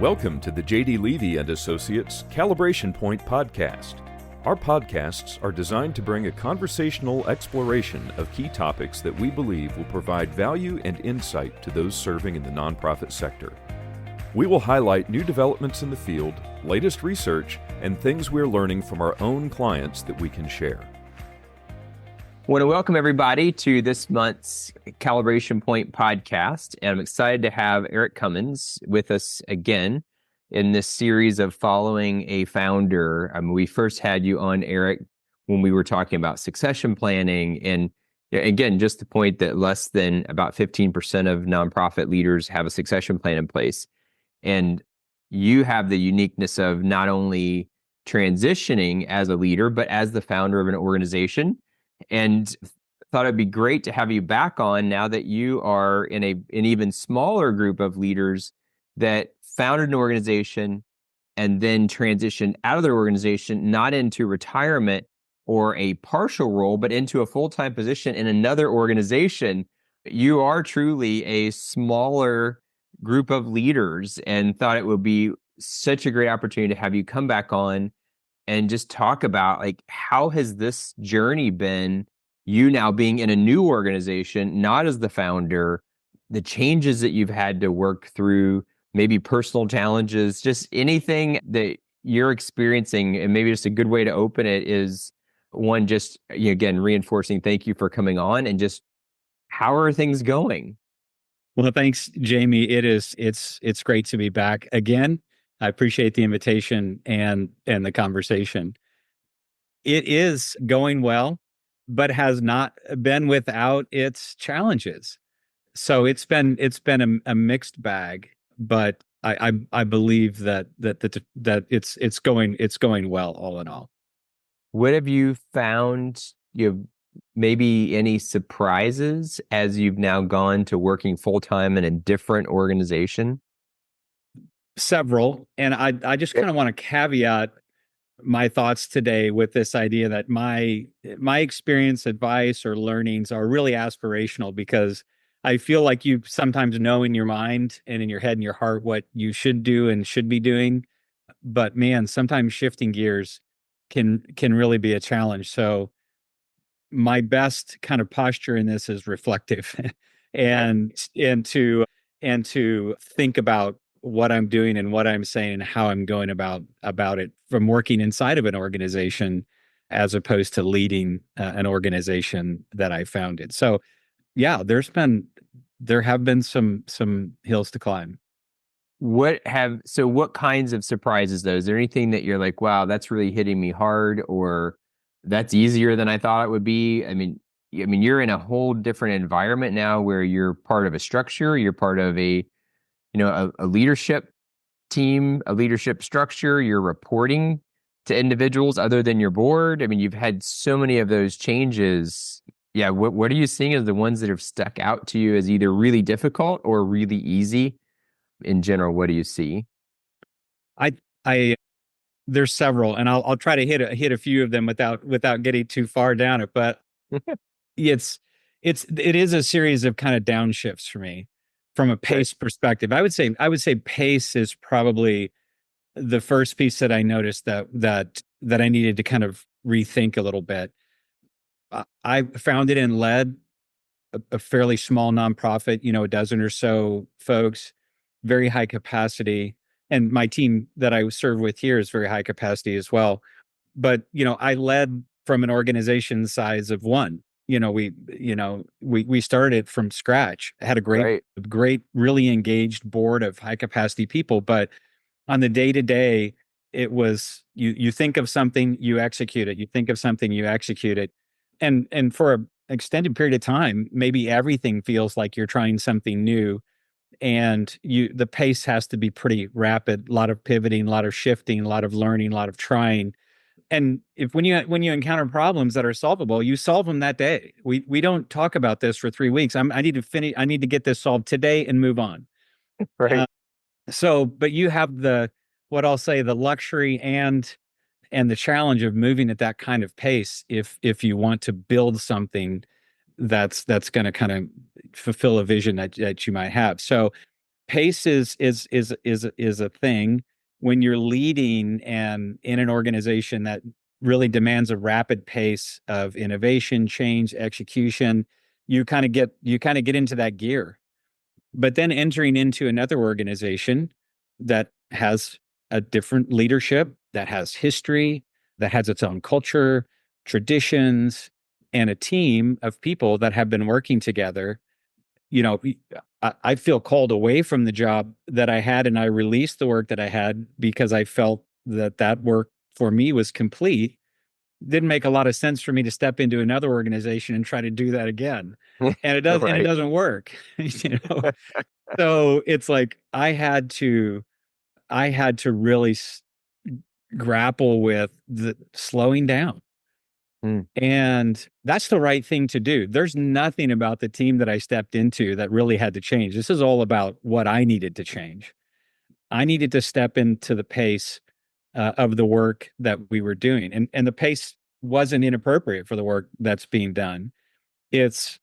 Welcome to the J.D. Levy & Associates Calibration Point Podcast. Our podcasts are designed to bring a conversational exploration of key topics that we believe will provide value and insight to those serving in the nonprofit sector. We will highlight new developments in the field, latest research, and things we're learning from our own clients that we can share. I want to welcome everybody to this month's Calibration Point Podcast, and I'm excited to have Eric Cummings with us again in this series of following a founder. We first had you on, Eric, when we were talking about succession planning, and again, just the point that less than about 15% of nonprofit leaders have a succession plan in place. And you have the uniqueness of not only transitioning as a leader, but as the founder of an organization. And thought it'd be great to have you back on now that you are in an even smaller group of leaders that founded an organization and then transitioned out of their organization, not into retirement or a partial role, but into a full-time position in another organization. You are truly a smaller group of leaders, and thought it would be such a great opportunity to have you come back on and just talk about, like, how has this journey been, you now being in a new organization, not as the founder, the changes that you've had to work through, maybe personal challenges, just anything that you're experiencing. And maybe just a good way to open it is one, just, again, reinforcing thank you for coming on, and just how are things going? Well, thanks, Jamie. It's great to be back again. I appreciate the invitation and the conversation. It is going well, but has not been without its challenges. So it's been a mixed bag, but I believe that it's going well all in all. What have you found? Maybe any surprises as you've now gone to working full time in a different organization? Several. And I just kind of want to caveat my thoughts today with this idea that my experience, advice, or learnings are really aspirational, because I feel like you sometimes know in your mind and in your head and your heart what you should do and should be doing. But man, sometimes shifting gears can really be a challenge. So my best kind of posture in this is reflective and to think about what I'm doing and what I'm saying and how I'm going about it, from working inside of an organization as opposed to leading an organization that I founded. So yeah, there have been some hills to climb. What kinds of surprises though? Is there anything that you're like, wow, that's really hitting me hard, or that's easier than I thought it would be? I mean, you're in a whole different environment now where you're part of a structure, you're part of a leadership team, a leadership structure, you're reporting to individuals other than your board. I mean, you've had so many of those changes. Yeah. What are you seeing as the ones that have stuck out to you as either really difficult or really easy? In general, what do you see? There's several, and I'll try to hit a few of them without getting too far down it. But it is a series of kind of downshifts for me from a pace perspective. I would say pace is probably the first piece that I noticed that I needed to kind of rethink a little bit. I founded and led a fairly small nonprofit, a dozen or so folks, very high capacity. And my team that I serve with here is very high capacity as well. But, I led from an organization size of one. We started from scratch. I had a great, really engaged board of high capacity people. But on the day to day, it was you think of something, you execute it. You think of something, you execute it. And for an extended period of time, maybe everything feels like you're trying something new. And the pace has to be pretty rapid, a lot of pivoting, a lot of shifting, a lot of learning, a lot of trying. And when you encounter problems that are solvable, you solve them that day. We don't talk about this for 3 weeks. I need to get this solved today and move on. Right. But you have the luxury and the challenge of moving at that kind of pace if you want to build something that's going to kind of fulfill a vision that you might have. So pace is a thing when you're leading and in an organization that really demands a rapid pace of innovation, change, execution. You kind of get into that gear. But then entering into another organization that has a different leadership, that has history, that has its own culture, traditions, and a team of people that have been working together, you know, I feel called away from the job that I had, and I released the work that I had because I felt that work for me was complete. Didn't make a lot of sense for me to step into another organization and try to do that again. And it does, and it Right. doesn't work. You know, so it's like I had to really grapple with the slowing down. And that's the right thing to do. There's nothing about the team that I stepped into that really had to change. This is all about what I needed to change. I needed to step into the pace of the work that we were doing. And the pace wasn't inappropriate for the work that's being done. It's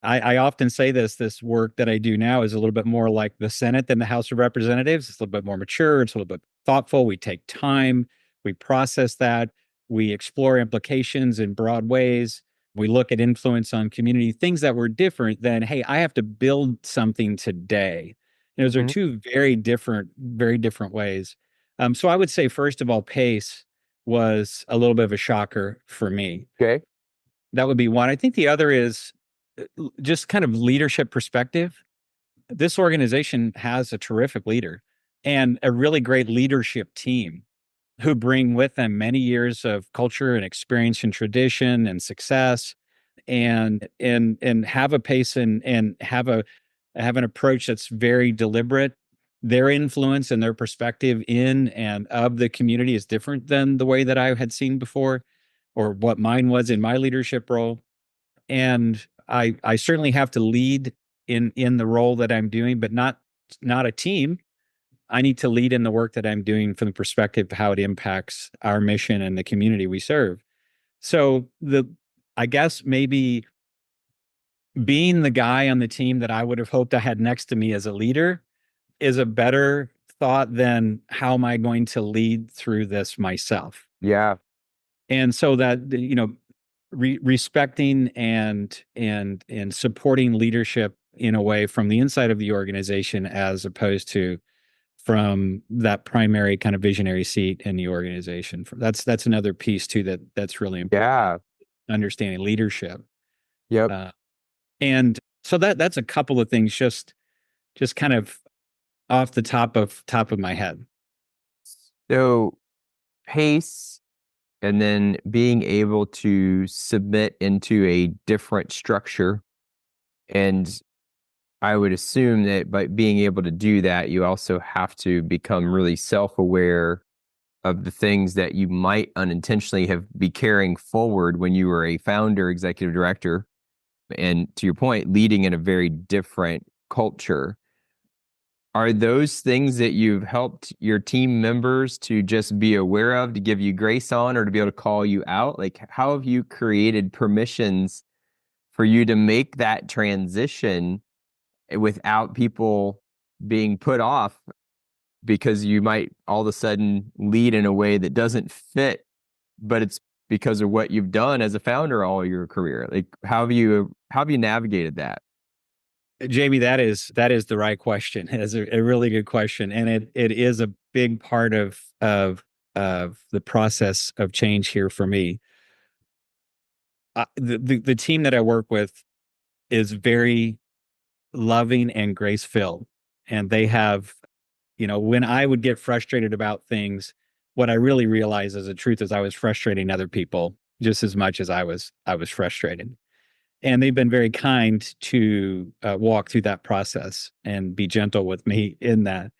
I often say this work that I do now is a little bit more like the Senate than the House of Representatives. It's a little bit more mature. It's a little bit thoughtful. We take time. We process that. We explore implications in broad ways. We look at influence on community, things that were different than, hey, I have to build something today. And those are two very different ways. So I would say, first of all, pace was a little bit of a shocker for me. Okay. That would be one. I think the other is just kind of leadership perspective. This organization has a terrific leader and a really great leadership team who bring with them many years of culture and experience and tradition and success, and have a pace and have an approach that's very deliberate. Their influence and their perspective in and of the community is different than the way that I had seen before, or what mine was in my leadership role. And I certainly have to lead in the role that I'm doing, but not a team. I need to lead in the work that I'm doing from the perspective of how it impacts our mission and the community we serve. So I guess maybe being the guy on the team that I would have hoped I had next to me as a leader is a better thought than how am I going to lead through this myself. Yeah. And so that, you know, respecting and supporting leadership in a way from the inside of the organization, as opposed to from that primary kind of visionary seat in the organization. That's another piece too that's really important. Yeah. Understanding leadership. Yep. And so that's a couple of things just kind of off the top of my head. So pace, and then being able to submit into a different structure. And I would assume that by being able to do that, you also have to become really self-aware of the things that you might unintentionally be carrying forward when you were a founder, executive director, and to your point, leading in a very different culture. Are those things that you've helped your team members to just be aware of, to give you grace on, or to be able to call you out? Like, how have you created permissions for you to make that transition without people being put off because you might all of a sudden lead in a way that doesn't fit, but it's because of what you've done as a founder all your career? Like, how have you navigated that? Jamie, that is the right question. It is a really good question, and it is a big part of the process of change here for me. The team that I work with is very loving and grace filled, and they have, you know, when I would get frustrated about things, what I really realized as a truth is I was frustrating other people just as much as I was frustrated. And they've been very kind to walk through that process and be gentle with me in that.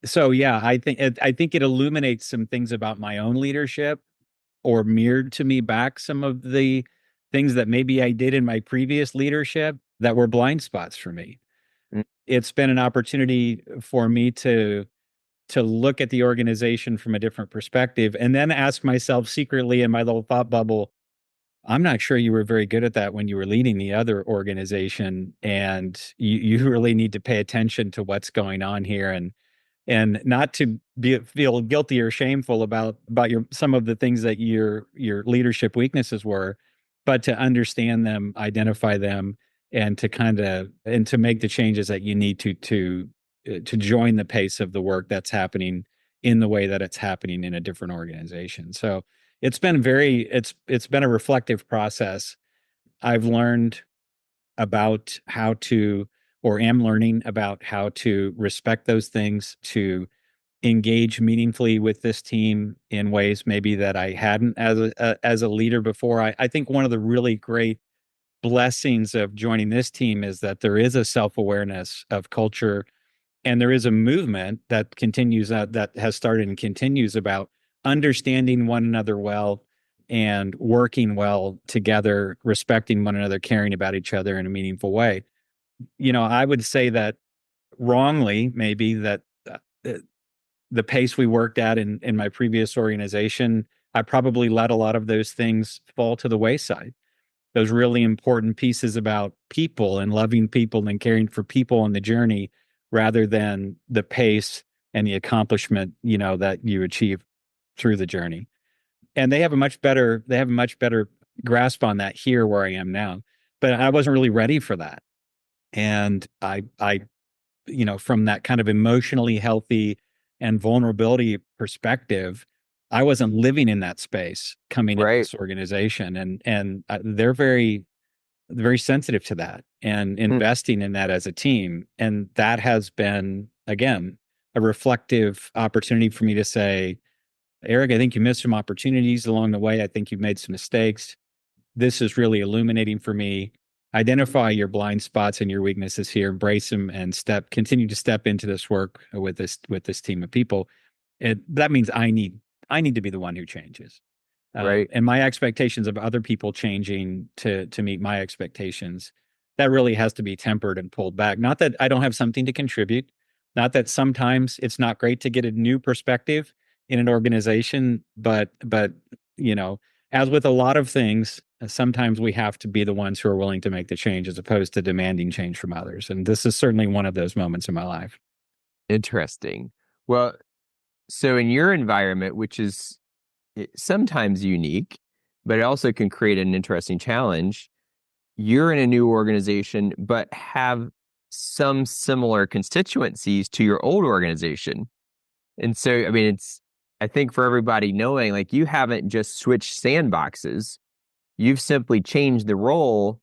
So yeah, I think it illuminates some things about my own leadership, or mirrored to me back some of the things that maybe I did in my previous leadership that were blind spots for me. Mm. It's been an opportunity for me to look at the organization from a different perspective, and then ask myself secretly in my little thought bubble, I'm not sure you were very good at that when you were leading the other organization, and you really need to pay attention to what's going on here, and not to feel guilty or shameful about your some of the things that your leadership weaknesses were, but to understand them, identify them, and to make the changes that you need to join the pace of the work that's happening in the way that it's happening in a different organization. So it's been a reflective process. I've learned about how to, or am learning about how to respect those things, to engage meaningfully with this team in ways maybe that I hadn't as a leader before. I think one of the really great blessings of joining this team is that there is a self-awareness of culture, and there is a movement that continues that has started and continues about understanding one another well and working well together, respecting one another, caring about each other in a meaningful way. I would say that wrongly, maybe, that the pace we worked at in my previous organization, I probably let a lot of those things fall to the wayside. Those really important pieces about people and loving people and caring for people on the journey, rather than the pace and the accomplishment, that you achieve through the journey. And they have a much better grasp on that here where I am now. But I wasn't really ready for that. And I from that kind of emotionally healthy and vulnerability perspective, I wasn't living in that space coming into this organization, and they're very, very sensitive to that and investing in that as a team. And that has been, again, a reflective opportunity for me to say, Eric, I think you missed some opportunities along the way. I think you've made some mistakes. This is really illuminating for me. Identify your blind spots and your weaknesses here, embrace them, and continue to step into this work with this team of people. That means I need to be the one who changes. Right. And my expectations of other people changing to meet my expectations, that really has to be tempered and pulled back. Not that I don't have something to contribute, not that sometimes it's not great to get a new perspective in an organization, but as with a lot of things, sometimes we have to be the ones who are willing to make the change as opposed to demanding change from others. And this is certainly one of those moments in my life. Interesting. Well, so in your environment, which is sometimes unique, but it also can create an interesting challenge, you're in a new organization, but have some similar constituencies to your old organization. And so, I mean, I think for everybody knowing, like, you haven't just switched sandboxes, you've simply changed the role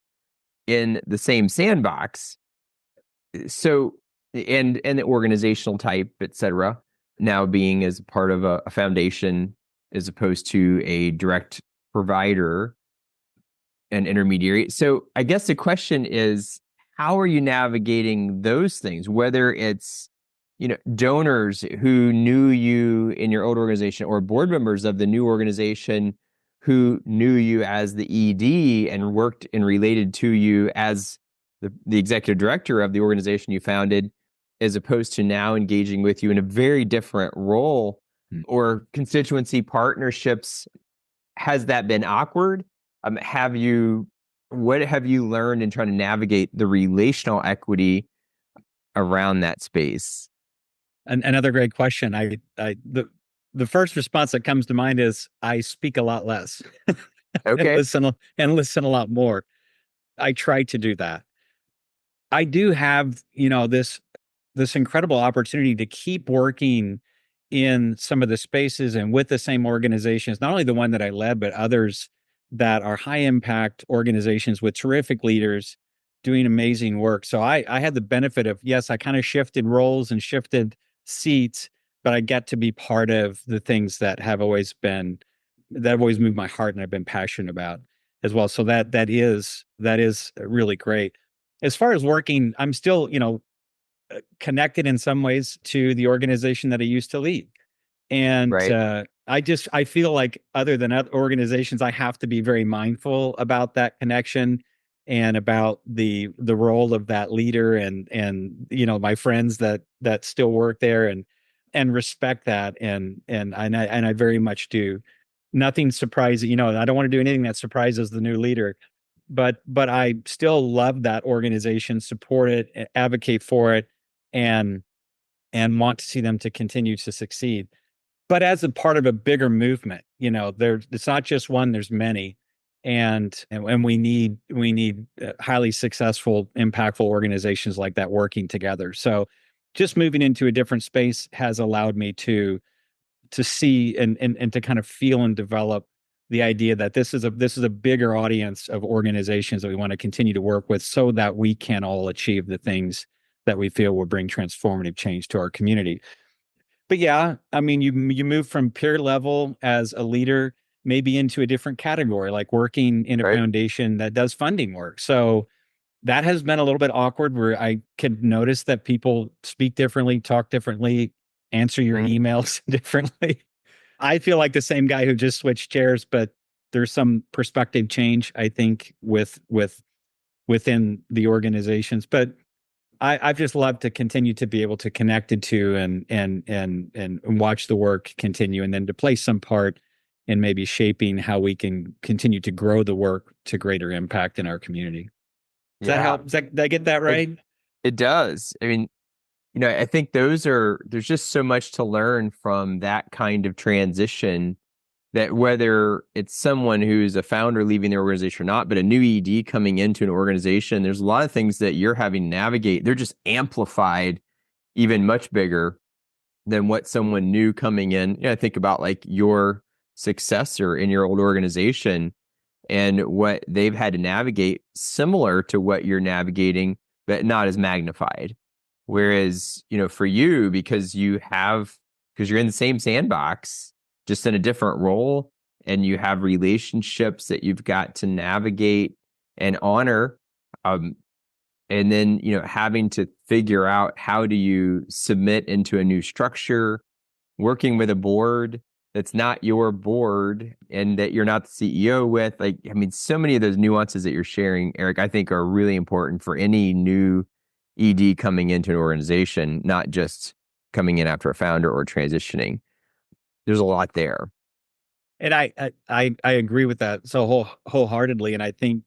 in the same sandbox. So, and the organizational type, et cetera, now being as part of a foundation as opposed to a direct provider and intermediary. So I guess the question is, how are you navigating those things? Whether it's, donors who knew you in your old organization, or board members of the new organization who knew you as the ED and worked and related to you as the executive director of the organization you founded, as opposed to now engaging with you in a very different role, or constituency partnerships. Has that been awkward? What have you learned in trying to navigate the relational equity around that space? Another great question. The first response that comes to mind is I speak a lot less. Okay. and listen a lot more. I try to do that. I do have, this incredible opportunity to keep working in some of the spaces and with the same organizations, not only the one that I led, but others that are high impact organizations with terrific leaders doing amazing work. So I had the benefit of, yes, I kind of shifted roles and shifted seats, but I get to be part of the things that have always moved my heart and I've been passionate about as well. So that is really great. As far as working, I'm still, connected in some ways to the organization that I used to lead. And Right. I feel like, other than other organizations, I have to be very mindful about that connection and about the role of that leader and my friends that still work there, and respect that. And I very much do. nothing surprising. I don't want to do anything that surprises the new leader, but I still love that organization, support it, advocate for it, and want to see them to continue to succeed. But as a part of a bigger movement, it's not just one, there's many. And we need highly successful, impactful organizations like that working together. So just moving into a different space has allowed me to see and to kind of feel and develop the idea that this is a bigger audience of organizations that we want to continue to work with, so that we can all achieve the things that we feel will bring transformative change to our community. But yeah, I mean, you move from peer level as a leader maybe into a different category, like working in a foundation that does funding work. So that has been a little bit awkward, where I could notice that people speak differently, talk differently, answer your emails differently. I feel like the same guy who just switched chairs, but there's some perspective change, I think, within the organizations. But I've just loved to continue to be able to connect it to and watch the work continue, and then to play some part in maybe shaping how we can continue to grow the work to greater impact in our community. Does that help? Did I get that right? It does. I mean, I think there's just so much to learn from that kind of transition, that whether it's someone who's a founder leaving the organization or not, but a new ED coming into an organization, there's a lot of things that you're having to navigate. They're just amplified even much bigger than what someone new coming in. Think about like your successor in your old organization and what they've had to navigate, similar to what you're navigating, but not as magnified. Whereas, for you, because you're in the same sandbox, just in a different role, and you have relationships that you've got to navigate and honor. And then, having to figure out, how do you submit into a new structure, working with a board that's not your board and that you're not the CEO with. So many of those nuances that you're sharing, Eric, I think are really important for any new ED coming into an organization, not just coming in after a founder or transitioning. There's a lot there. And I agree with that so wholeheartedly. And I think,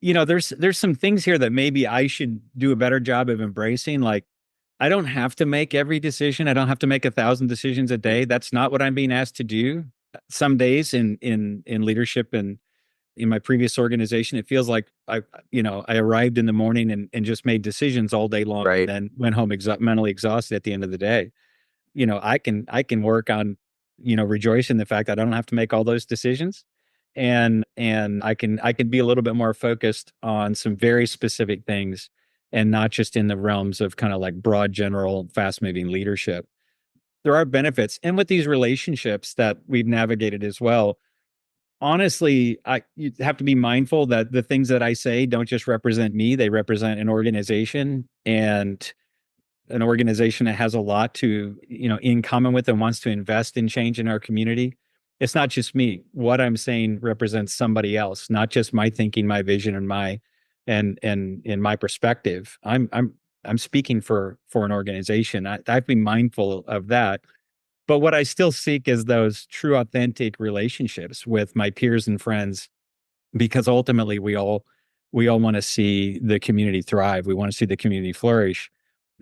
there's some things here that maybe I should do a better job of embracing. Like, I don't have to make every decision. I don't have to make 1,000 decisions a day. That's not what I'm being asked to do. Some days in leadership and in my previous organization, it feels like I arrived in the morning and just made decisions all day long, and then went home mentally exhausted at the end of the day. I can work on, rejoice in the fact that I don't have to make all those decisions. And I can be a little bit more focused on some very specific things, and not just in the realms of kind of like broad, general, fast moving leadership. There are benefits. And with these relationships that we've navigated as well, honestly, you have to be mindful that the things that I say don't just represent me, they represent an organization, and an organization that has a lot to, in common with and wants to invest in change in our community. It's not just me. What I'm saying represents somebody else, not just my thinking, my vision, and my perspective. I'm speaking for an organization. I've been mindful of that. But what I still seek is those true, authentic relationships with my peers and friends, because ultimately we all want to see the community thrive. We want to see the community flourish.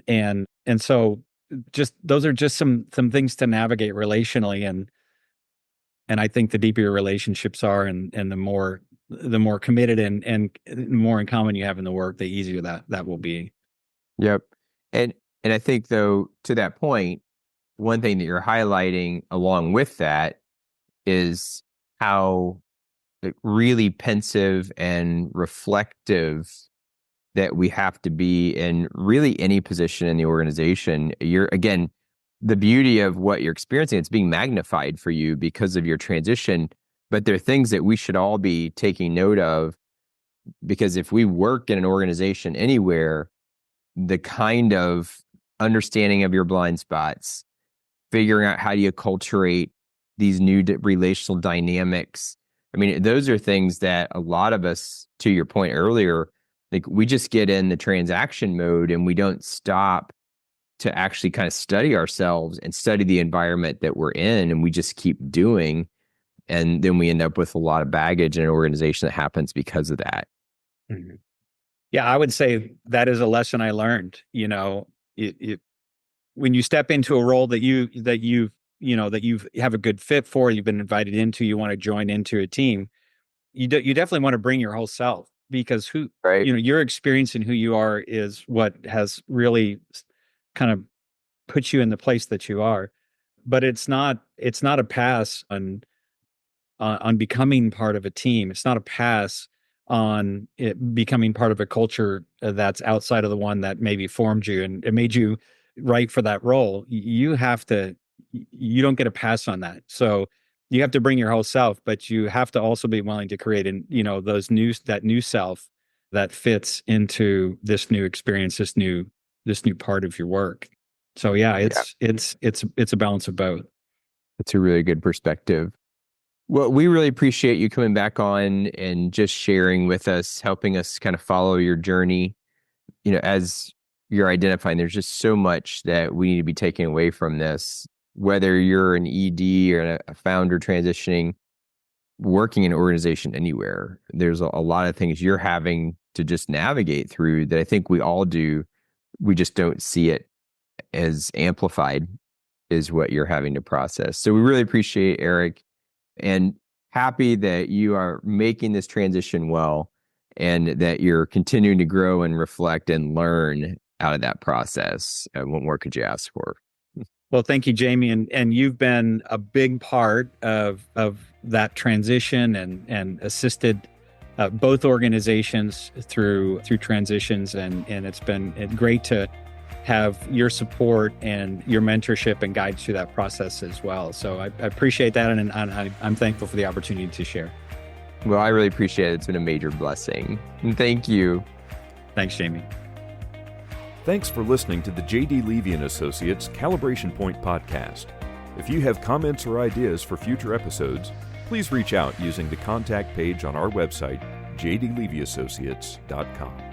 And so just those are just some things to navigate relationally. And I think the deeper your relationships are, and the more committed and more in common you have in the work, the easier that will be. Yep. And I think, though, to that point, one thing that you're highlighting along with that is how really pensive and reflective that we have to be in really any position in the organization. Again, the beauty of what you're experiencing, it's being magnified for you because of your transition, but there are things that we should all be taking note of, because if we work in an organization anywhere, the kind of understanding of your blind spots, figuring out how do you acculturate these new relational dynamics. Those are things that a lot of us, to your point earlier, like, we just get in the transaction mode and we don't stop to actually kind of study ourselves and study the environment that we're in, and we just keep doing. And then we end up with a lot of baggage in an organization that happens because of that. Mm-hmm. Yeah, I would say that is a lesson I learned. When you step into a role that you have a good fit for, you've been invited into, you want to join into a team, you definitely want to bring your whole self, because Right. Your experience and who you are is what has really kind of put you in the place that you are. But it's not a pass on becoming part of a team. It's not a pass on it becoming part of a culture that's outside of the one that maybe formed you and it made you right for that role. You don't get a pass on that. So you have to bring your whole self, but you have to also be willing to create that new self that fits into this new experience, this new part of your work. So yeah, it's a balance of both. That's a really good perspective. Well, we really appreciate you coming back on and just sharing with us, helping us kind of follow your journey. As you're identifying, there's just so much that we need to be taking away from this, whether you're an ED or a founder transitioning, working in an organization anywhere. There's a lot of things you're having to just navigate through that I think we all do. We just don't see it as amplified is what you're having to process. So we really appreciate Eric, and happy that you are making this transition well and that you're continuing to grow and reflect and learn out of that process. What more could you ask for? Well, thank you, Jamie. And you've been a big part of that transition and assisted both organizations through transitions. And it's been great to have your support and your mentorship and guidance through that process as well. So I appreciate that, and I'm thankful for the opportunity to share. Well, I really appreciate it. It's been a major blessing. And thank you. Thanks, Jamie. Thanks for listening to the J.D. Levy & Associates Calibration Point Podcast. If you have comments or ideas for future episodes, please reach out using the contact page on our website, jdlevyassociates.com.